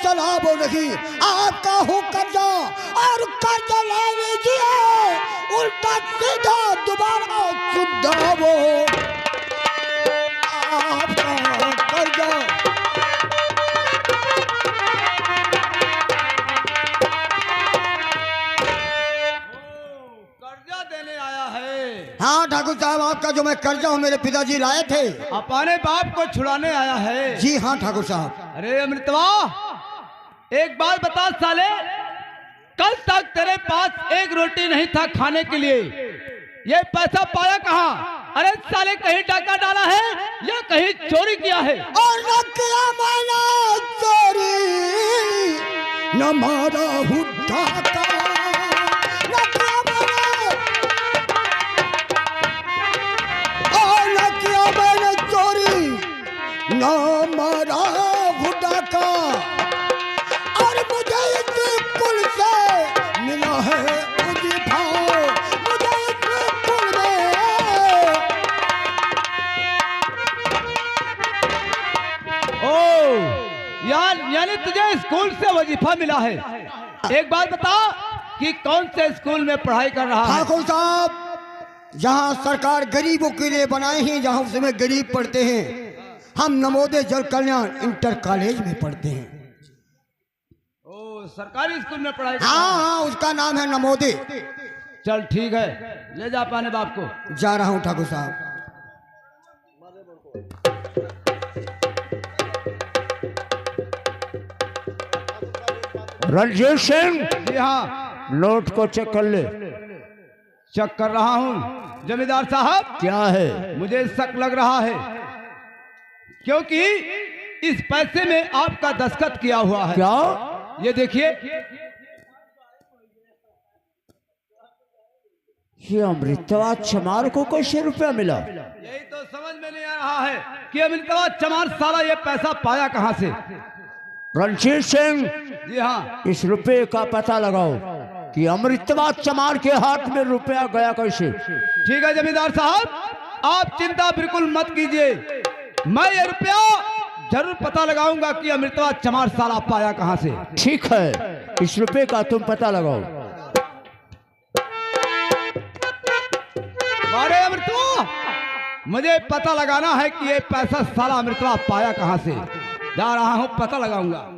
चला वो नहीं, आपका हूँ कर्जा और कर्जा ले लीजिए, उल्टा सीधा दोबारा सीधा वो आपका कर्जा। कर्जा देने आया है? हाँ ठाकुर साहब, आपका जो मैं कर्जा हूँ मेरे पिताजी लाए थे। अपने बाप को छुड़ाने आया है? जी हाँ ठाकुर साहब। अरे अमृतवा, एक बात बता साले, कल तक तेरे पास एक रोटी नहीं था खाने के लिए, ये पैसा पाया कहाँ? अरे साले कहीं डाका डाला है या कहीं चोरी किया है? और न किया मैंने चोरी, न मारा हूँ डाका, न किया मैंने, और न किया मैंने चोरी, न मारा हूँ डाका, और मुझे इस कुल से मिला है वजीफा, मुझे इस कुल में। ओ यार, यानी तुझे स्कूल से वजीफा मिला है। एक बात बता कि कौन से स्कूल में पढ़ाई कर रहा है? ठाकुर साहब, जहाँ सरकार गरीबों के लिए बनाए हैं, जहाँ उसमें गरीब पढ़ते हैं, हम नवोदय जल कल्याण इंटर कॉलेज में पढ़ते हैं। ओ, सरकारी स्कूल में पढ़ाई कर हाँ हाँ, उसका नाम है नवोदय। चल ठीक है, ले जा अपने बाप को। जा रहा हूँ ठाकुर साहब। रणजीत सिंह, जी हाँ, नोट को चेक कर ले। चेक कर रहा हूँ जमींदार साहब। क्या है? मुझे शक लग रहा है, क्योंकि इस पैसे में आपका दस्तखत किया हुआ है। क्या? ये देखिए। ये अमृतवा चमार को कैसे रुपया मिला? यही तो समझ में नहीं आ रहा है कि अमृतवा चमार साला ये पैसा पाया कहाँ से। रणजीत सिंह, जी हाँ, इस रुपये का पता लगाओ कि अमृतवा चमार के हाथ में रुपया गया कैसे। ठीक है जमींदार साहब, आप चिंता बिल्कुल मत कीजिए, मैं ये रुपया जरूर पता लगाऊंगा कि अमृतवा चमार साला पाया कहाँ से। ठीक है, इस रुपये का तुम पता लगाओ। अरे अमृतवा, मुझे पता लगाना है कि ये पैसा साला अमृतवा पाया कहाँ से। जा रहा हूँ, पता लगाऊंगा।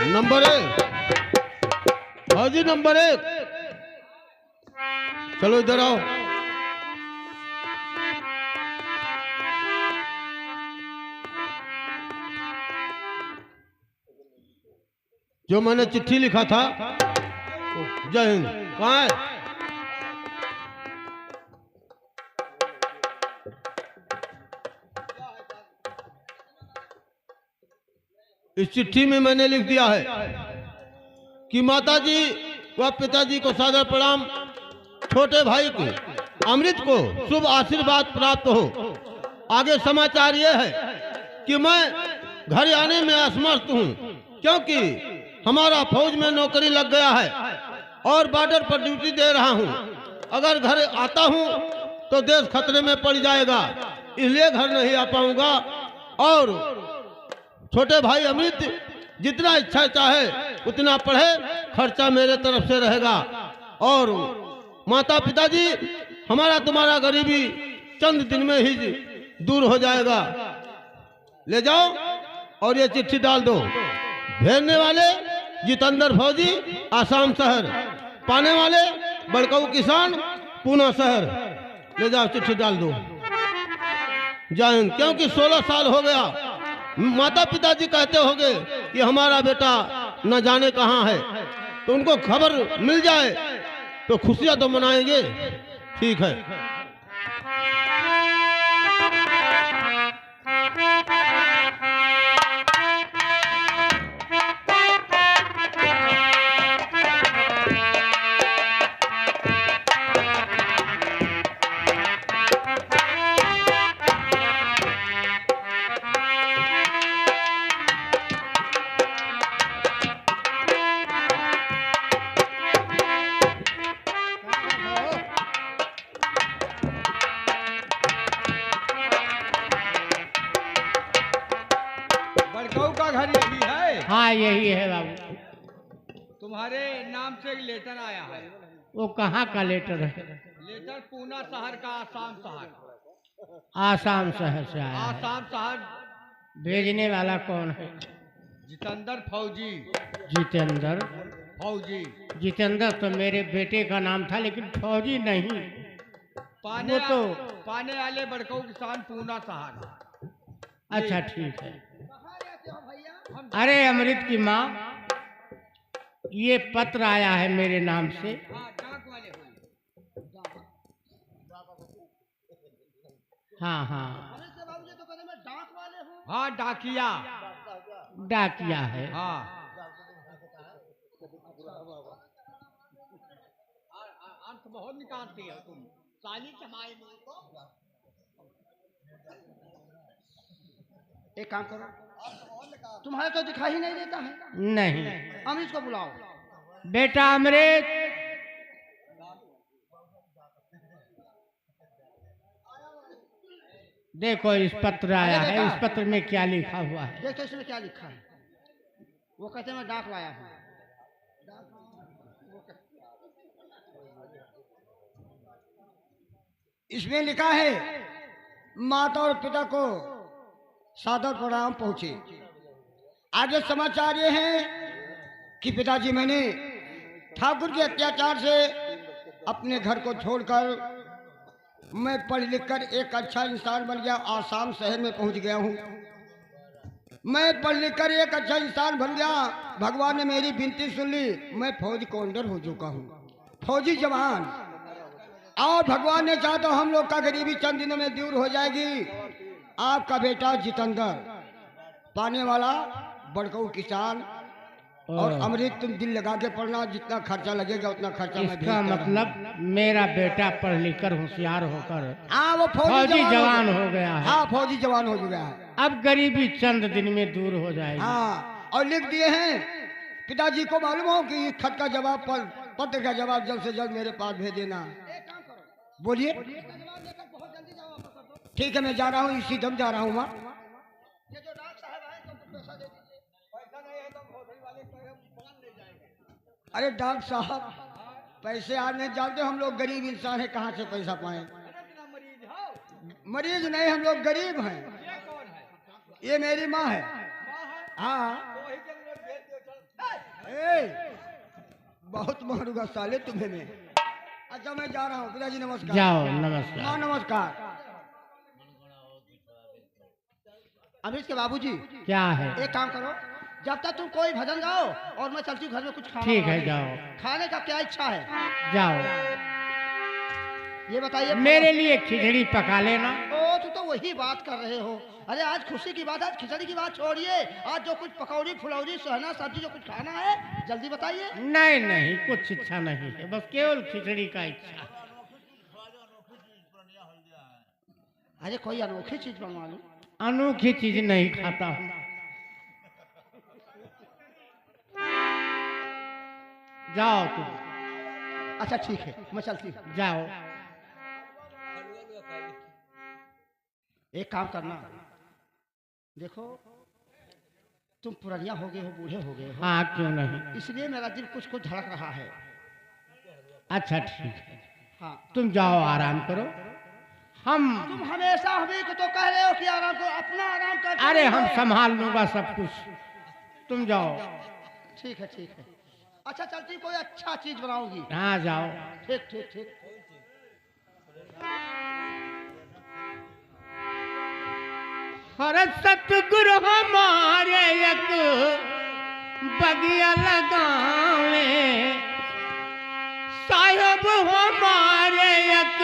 नंबर 1, हाजी नंबर 1, चलो इधर आओ। जो मैंने चिट्ठी लिखा था, जय हिंद, कहाँ है? इस चिट्ठी में मैंने लिख दिया है कि माताजी व पिताजी को सादर प्रणाम, छोटे भाई को अमृत को शुभ आशीर्वाद प्राप्त हो। आगे समाचार यह है कि मैं घर आने में असमर्थ हूँ, क्योंकि हमारा फौज में नौकरी लग गया है और बॉर्डर पर ड्यूटी दे रहा हूँ। अगर घर आता हूँ तो देश खतरे में पड़ जाएगा, इसलिए घर नहीं आ पाऊंगा। और छोटे भाई अमृत जितना इच्छा चाहे उतना पढ़े, खर्चा मेरे तरफ से रहेगा। और माता पिताजी, हमारा तुम्हारा गरीबी चंद दिन में ही दूर हो जाएगा। ले जाओ और ये चिट्ठी डाल दो। भेजने वाले जितेंद्र फौजी, आसाम शहर। पाने वाले बड़काऊ किसान, पूना शहर। ले जाओ, चिट्ठी डाल दो। जय हिंद। क्योंकि 16 साल हो गया, माता पिताजी कहते होंगे कि हमारा बेटा न जाने कहाँ है, तो उनको खबर मिल जाए तो खुशियां तो मनाएंगे। ठीक है। हाँ यही है बाबू। तुम्हारे नाम से एक लेटर आया है। वो कहाँ का लेटर है? लेटर पूना शहर का, आसाम शहर। आसाम शहर से आया है। आसाम शहर। भेजने वाला कौन है? जितेंद्र फौजी। जितेंद्र फौजी। जितेंद्र तो मेरे बेटे का नाम था, लेकिन फौजी नहीं। पाने वो तो पाने वाले बड़काऊ किसान पूना शहर। अच्छा ठीक है। अरे अमृत की माँ, ये पत्र आया है मेरे नाम से। हाँ हाँ हाँ डाकिया। डाकिया है। हाँ अर्थ बहुत निकालती है तुम। साली चमाई मुंह को। एक काम करो, तुम्हारे तो दिखाई ही नहीं देता है। नहीं। अमरीश को बुलाओ। बेटा अमृत, देखो इस पत्र आया है। इस पत्र में क्या लिखा हुआ है? देखो इसमें क्या लिखा है। वो कहते हैं मैं डाक लाया हूँ। इसमें लिखा है, माता और पिता को सादर प्रणाम पहुंचे। आगे समाचार ये है कि पिताजी, मैंने ठाकुर के अत्याचार से अपने घर को छोड़कर मैं पढ़ लिख कर एक अच्छा इंसान बन गया, आसाम शहर में पहुंच गया हूं। मैं पढ़ लिख कर एक अच्छा इंसान बन गया, भगवान ने मेरी विनती सुन ली, मैं फौजी कमांडर हो चुका हूं, फौजी जवान। और भगवान ने चाहा तो हम लोग का गरीबी चंद दिनों में दूर हो जाएगी। आपका बेटा जितेंद्र पाने वाला बड़काऊ किसान, और अमृत तुम दिल लगा के पढ़ना, जितना खर्चा लगेगा उतना खर्चा मैं इसका मतलब मेरा बेटा पढ़ लिख कर होशियार होकर हाँ वो फौजी जवान हो गया है। हाँ फौजी जवान हो गया है। अब गरीबी चंद दिन में दूर हो जाएगी। हाँ और लिख दिए हैं, पिताजी को मालूम हो कि इस खत का जवाब पत्र का जवाब जल्द से जल्द मेरे पास भेज देना। बोलिए। ठीक है, मैं जा रहा हूँ, इसी दम जा रहा हूँ माँ। अरे डॉक्टर साहब, पैसे आज नहीं जानते, हम लोग गरीब इंसान है, कहाँ से पैसा पाए? मरीज नहीं, हम लोग गरीब हैं। ये मेरी माँ है। हाँ बहुत मारूंगा साले तुम्हें मैं। अच्छा मैं जा रहा हूँ, पिताजी नमस्कार। जाओ। नमस्कार। माँ नमस्कार। अमरीश के बाबूजी, क्या है? एक काम करो, जब तक तुम कोई भजन गाओ और मैं चलती हूँ घर में कुछ खाना। ठीक है, बनाने। जाओ। खाने का क्या इच्छा है? जाओ। ये बताइए। मेरे लिए खिचड़ी पका लेना। ओ तू तो वही बात कर रहे हो। अरे आज खुशी की बात है, आज खिचड़ी की बात छोड़िए। आज जो कुछ पकौड़ी फुलौड़ी सहना सब्जी जो कुछ खाना है जल्दी बताइए। नहीं नहीं, कुछ इच्छा नहीं है, बस केवल खिचड़ी का इच्छा। अरे कोई अनोखी चीज बनवा लो। अनोखी चीज नहीं खाता हूँ। जाओ तुम। अच्छा ठीक है, मैं चलती हूँ। जाओ। एक काम करना, देखो तुम पुरनिया हो गए हो, बूढ़े हो गए हो, हाँ क्यों नहीं। इसलिए मेरा दिल कुछ कुछ धड़क रहा है। अच्छा ठीक है, हाँ तुम जाओ आराम करो। हम तुम हमेशा हमें को तो कह रहे हो कि आराम करो, अपना आराम कर। अरे हम संभाल लूंगा सब कुछ, तुम जाओ। ठीक है ठीक है। अच्छा चलती, कोई अच्छा चीज बनाऊंगी। हाँ जाओ। ठीक ठीक ठीक। हर सतगुरु हमारे एक बगिया लगावे, साहिब हमारे एक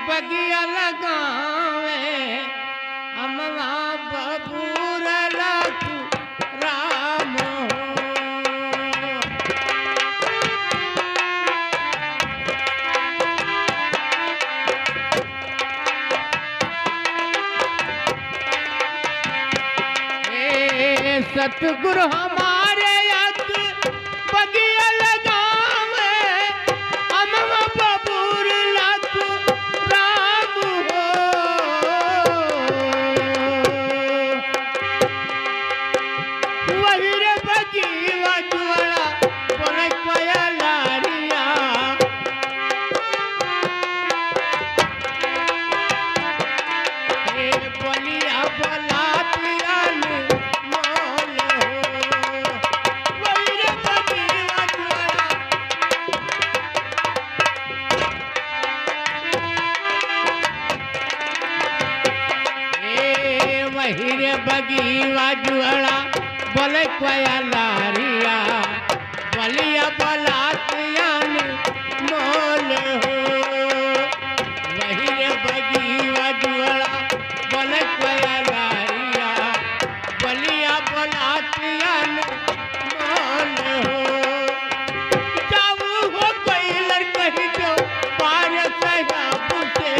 बगिया लगावे, अमवा बबूर लाखू राम हो। सतगुरु हमारे एक बगिया लगावे, अमवा बबूर लाखू राम हो। वही बगीवा जुहड़ा बोले कोया लारिया बलिया बलातियान मोल हो वही रे बगीवा जुहड़ा बोले कोया लारिया बलिया बलातियान मोल हो जाऊ हो कोई लड़कही जो पार सहाब से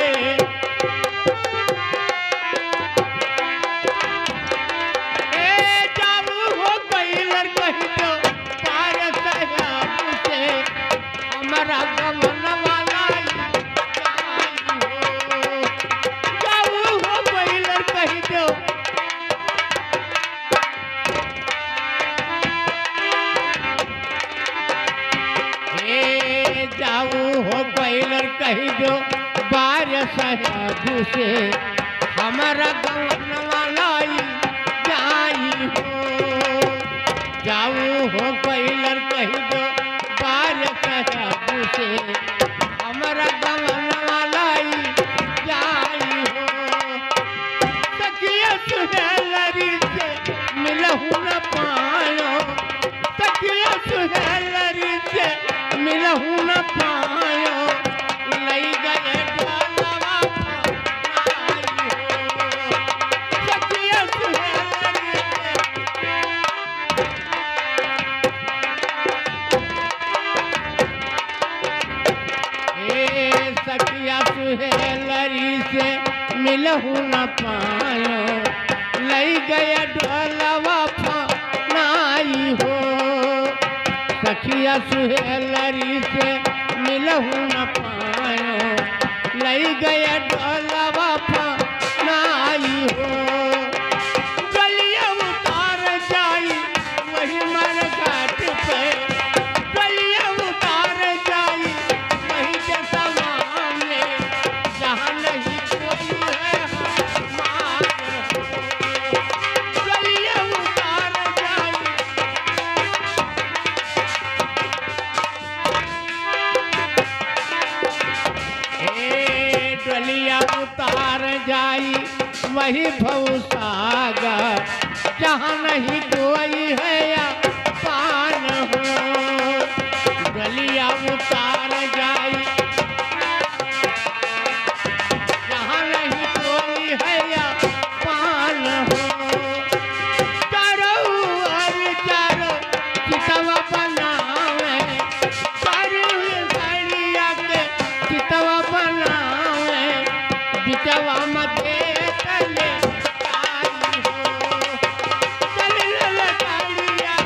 कही दो बार साहब से हमारा गवन वालाई जाई हो जाऊ हो पैलर कही दो बार साहब से हमारा गवन वालाई जाई हो सखिया सुहेलरी से मिलहु न पायो सखिया सुहेलरी से मिलहु न पायो लई गए ढोलवा आई हो सखिया सुहेलरी से सखिया सुहेलरी से मिलहु न पायो लई गए ढोलवा आई हो सखिया सुहेलरी से मिलहु न पायो लई गया ढोलवा आई हो गलिया उतार जाई वही मर घाट पे गलिया उतार जाई वही जसवा में जहाँ नहीं कोई है हमार गलिया उतार जाई डलिया उतार जाई वही भवसागर जहाँ नहीं कोई है या पान हो डलिया उतार जाई जहाँ नहीं कोई है या पान हो चारों ओर चारों चितवा बनावे चारों साड़िया के चितवा बनावे बिचवा मध्य तले आई हो चल ललकारिया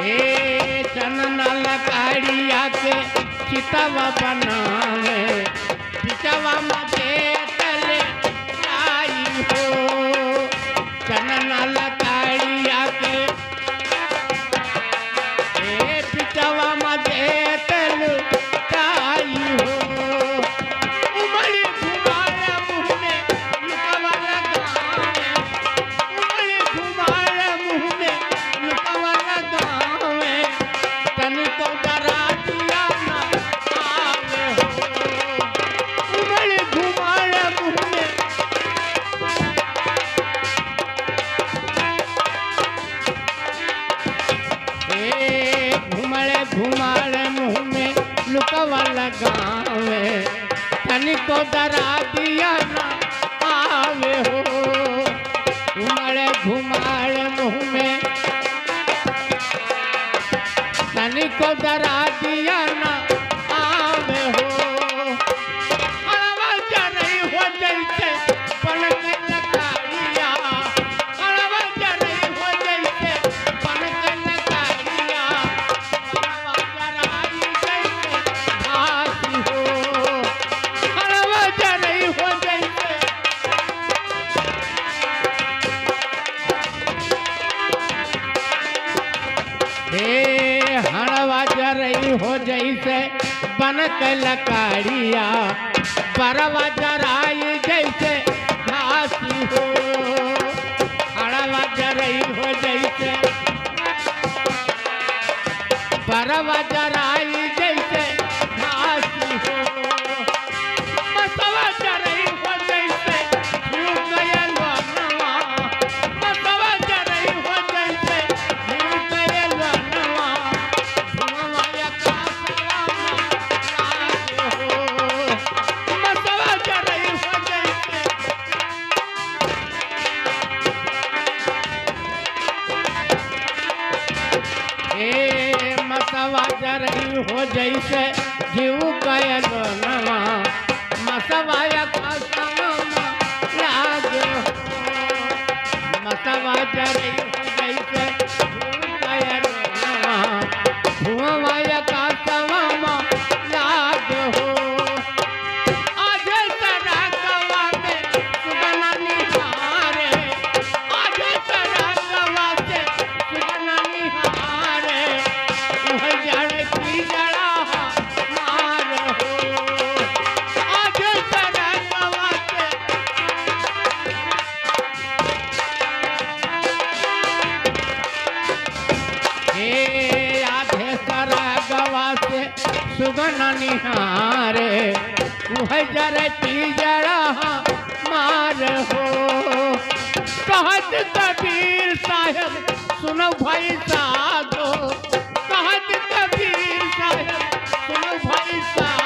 हे चनन लकारिया के चितवा बनावे बिचवा मध्य तले आई हो चनन लकारिया के पिचवा मधे तल ताई हो उमड़ी घुमाया मुँह में लुकवा लगावे उमड़ी घुमाया मुँह में लुकवा लगावे तन को डरा दिया ना आवे हो उमड़ी घुमाया मुँह में घुमड़े घुमाड़े मुँह में लुकवा लगावे तनिको डरा दिया ना आवे हो घुमड़े घुमाड़े मुँह में तनिको डरा दिया ना आवे हो आवाज नहीं हो जैसे पलक लकारिया आवाज नहीं हो जैसे पलक लकारिया आवाज आई जैसे घासी हो आवाज नहीं हो जैसे हे हड़वा जरई हो जैसे बनक लकारिया बरवा जराई जैसे घासी हो हड़वा जरई हो जैसे बरवा जराई जैसे घासी हो मसवा जरई हो जैसे जीव कयलो नवा मसवाया का समा लागे हो मसवा जरई हो जैसे जीव कयलो नवा धुआं का समा लागे हो आज सरा गवा में सुगना निहारे आज सरा गवा से सुगना निहारे वह जाने की जड़ा मार हो आज सरा गवा से हे आधे सरा गवा से सुगना निहारे वह जरे पिजड़ा मार हो कहत कबीर साहब सुनो भाई साधो कहत कबीर साहब सुनो भाई साधो